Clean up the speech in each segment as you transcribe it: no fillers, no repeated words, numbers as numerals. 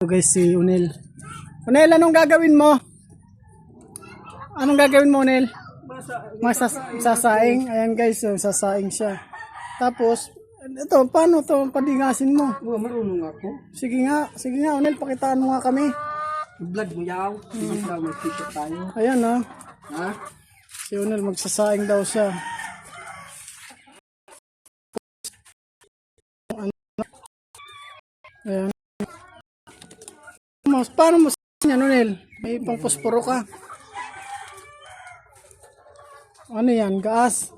Guys, si Unel. Unel, anong gagawin mo? Anong gagawin mo, Unel? Sasaing. Ayan guys, so, sasaing siya. Tapos, ito, paano to padingasin mo? Marunong ako. Sige nga, Unel, pakitaan mo nga kami. Vlog mo yaw. Hindi daw mag-picture tayo. Ayan, oh. Ha? Si Unel, magsasaing daw siya. Ayan. Paano mo yan, Unel? May pang posporo ka. Ano yan? Gas?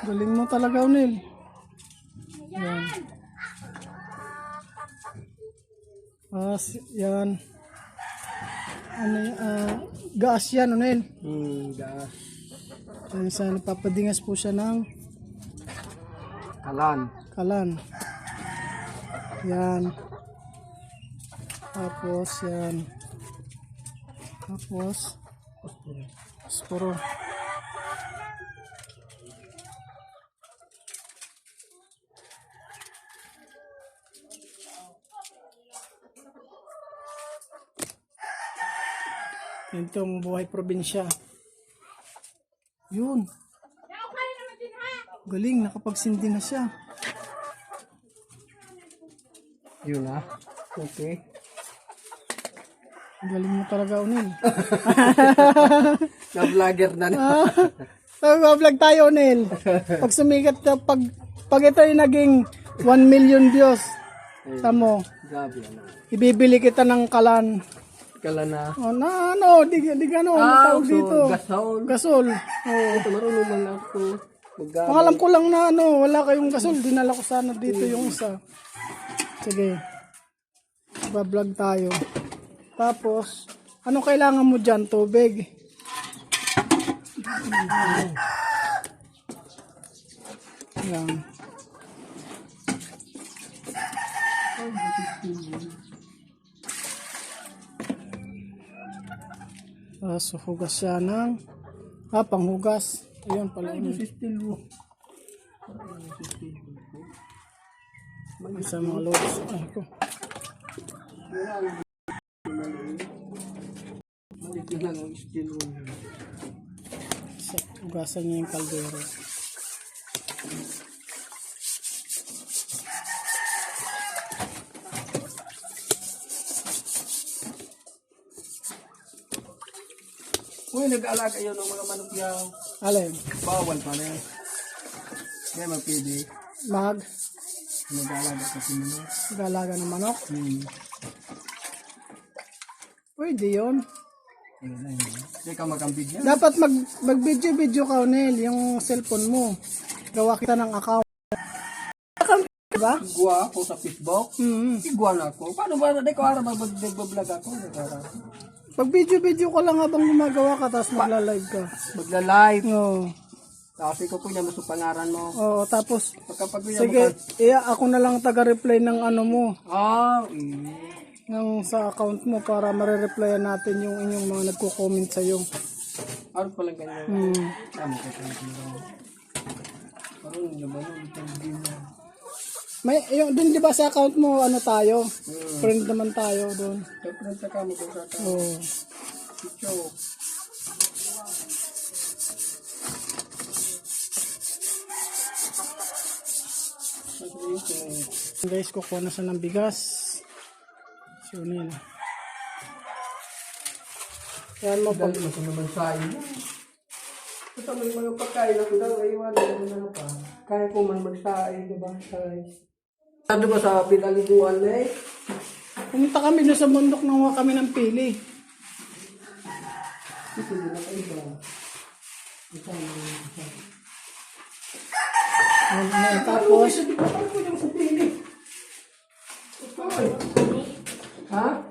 Galing mo talaga, Unel. Yan. Yan. Ano yan? Gas yan, Unel. Gas. Ayan, sa napapadingas po siya ng kalan. Yan. Tapos, yan. Tapos, posporo. Itong buhay probinsya. Yun. Galing, nakapagsindi na siya. Yun ha. Okay. Galing mo talaga, Unel. Na-vlogger na na. Mag-vlog tayo, Unel. Pag sumikat ka, pag ito ay naging 1 million views, tamo, Gabi na. ibibili kita ng kalan. Kalan na. Oh, na ano, di ano tawag dito? Gasol. Gasol. Oh. Ito marunong man ako. Ang alam ko lang na ano, wala kayong gasol. Dinala ko sana dito yung isa. Sige. Ba-vlog tayo. Tapos, anong kailangan mo dyan? Tubig. Yan. So, hugas siya ng panghugas. Ayun pala. Sa mga loads. Ay ko. Malit na lang ang steel wool. Hugasan niya yung kaldero. Uy, nag-aalaga yun ng mga manok yaw. Alin? Bawal pa na. Kaya mapili. Nag-aalaga kasi manok. Nag-aalaga ng manok? Pwede yun. Hindi ka mag-ambid yan. Dapat mag-video ka, Unel, yung cellphone mo. Gawa kita ng account. Diba? Igwa ako sa Facebook. Igwa na ako. Paano ba? Hindi ko araw mag-vlog ako. Pag-video ko lang habang gumagawa ka, tapos magla-live ka. Magla-live. Oo. Kasi ko po niya mo sa pangaran mo. Oo, tapos, Pagkapag sige, ako na lang taga-reply ng ano mo. Ng sa account mo para mare-replyan natin yung inyong mga nagko-comment sa'yo. Ano pa lang ganyan? Tama ka ganyan. Parang naman yung May, dun di ba sa account mo, ano tayo? Friend naman tayo dun. friend sa kamo kung sa kamo. Oo. Picho. Guys, kukuha na siya ng bigas. Si Unel. Yan mo pag... Dali mo sa naman sa iyo. Ito may mga pagkain ako daw. Iwan mo na pa. Kaya ko man magsain, diba? Ano ba sa pinaliguan na eh? Pumunta kami doon sa bundok nang kami ng pili. Ito din na kayo. Tapos, ha?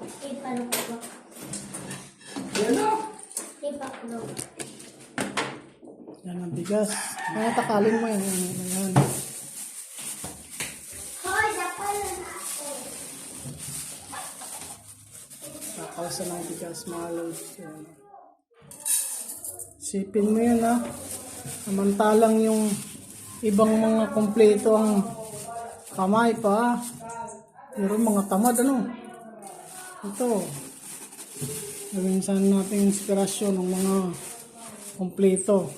Yan na. yan ang bigas. Kaya takalin mo yan. Yan. Takalsa ng bigas, mga loads. Yan. Sipin mo yun ha. Samantalang yung ibang mga kompleto ang kamay pa. Pero mga tamad ano. Ito. Gawin sana natin inspirasyon ng mga kompleto.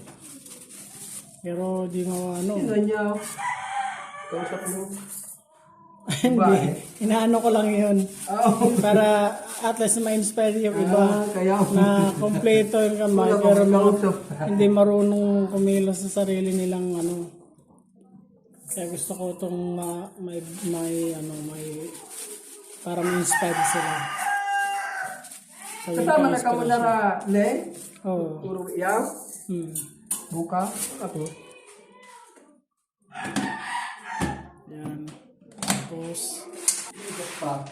Pero di mo ano. Sino niya? Kausap mo. Hindi. Inaano ko lang yun. Oo. Para at least ma-inspire yung iba. Kaya Na kompleto yung kamay. Wala Pero akong mga kausap. hindi marunong kumilos sa sarili nilang ano. Kaya gusto ko itong may para ma-inspire sila. Kasama na ka mo na ra, Len? Oo. Puro iyaw? Buka? Ako? Yan. Tapos, Pa.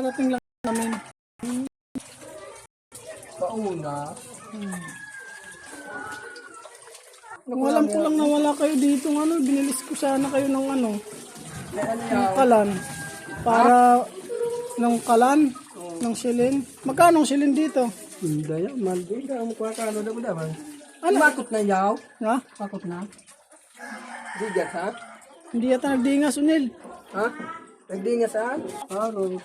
parating lang namin. Pauna. Kung alam ko lang na wala kayo dito, ano, binilis ko sana kayo ng ano, Kaya ng niya. kalan. Para, ng kalan, ng silin. Magkano ang silin dito? Hindi yan, man. Hindi ka mo kakano na mo naman. Ano? Makot na yaw. Ha? Makot na. Digat ha? Hindi yata nagdingas, Unil. Ha? Nagdingas ha? Aron.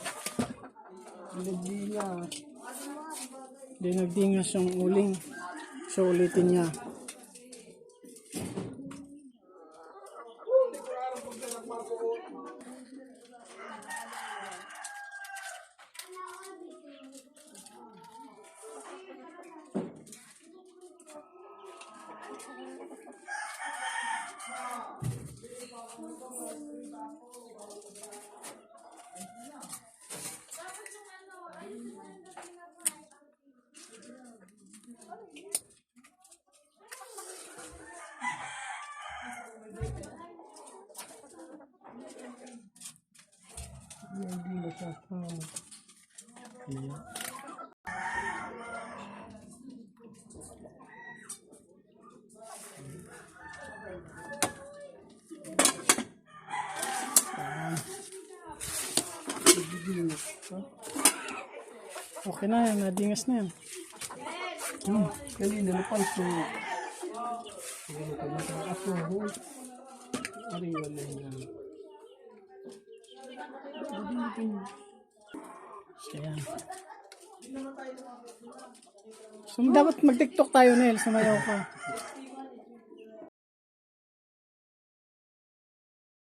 Nagdingas. Hindi nagdingas yung uling. So, ulitin niya. Nagdingas ha? Okay na yan, nadingas na yan. Kanina na palso. Siguro ka na sa aso. Ari wala yan. So, yan. So, dapat mag-tiktok tayo, Nel. Sumayaw ka.